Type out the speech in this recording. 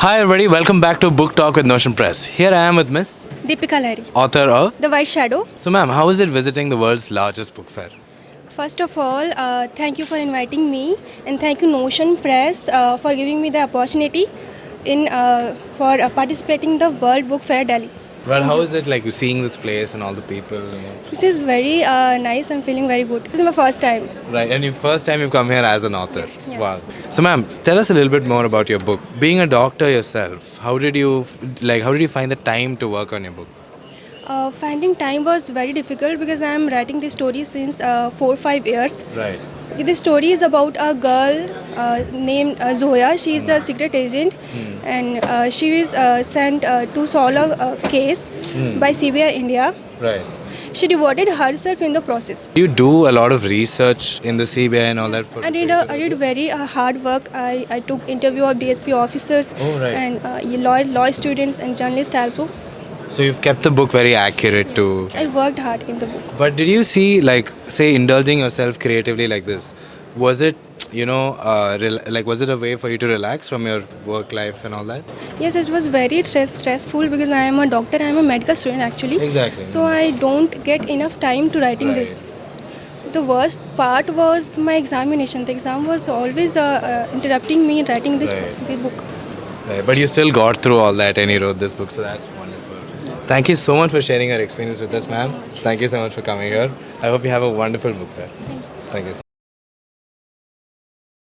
Hi everybody, welcome back to Book Talk with Notion Press. Here I am with Miss, Deepika Lahiri. author of. The White Shadow. So ma'am, how is it visiting the world's largest book fair? First of all, thank you for inviting me, and thank you Notion Press for giving me the opportunity in for participating in the World Book Fair Delhi. Well, how is it like seeing this place and all the people? This is very nice. I'm feeling very good. This is my first time. Right, and first time you've come here as an author. Yes. Wow. So ma'am, tell us a little bit more about your book. Being a doctor yourself, how did you find the time to work on your book? Finding time was very difficult because I am writing this story since 4-5 years. Right. This story is about a girl named Zoya. She is a secret agent, and she is sent to solve a case by CBI India. Right. She devoted herself in the process. Do you do a lot of research in the CBI and all that? I did very hard work. I took interview of DSP officers Oh, right. and law students and journalists also. So you've kept the book very accurate to. I worked hard in the book. But did you see, like, say, indulging yourself creatively like this? Was it, was it a way for you to relax from your work life and all that? Yes, it was very stressful because I am a doctor. I am a medical student actually. Exactly. So I don't get enough time to writing this. The worst part was my examination. The exam was always interrupting me in writing this book. Right. But you still got through all that and you wrote this book, so that's wonderful. Thank you so much for sharing your experience with us, ma'am. Thank you so much for coming here. I hope you have a wonderful book fair. Thank you.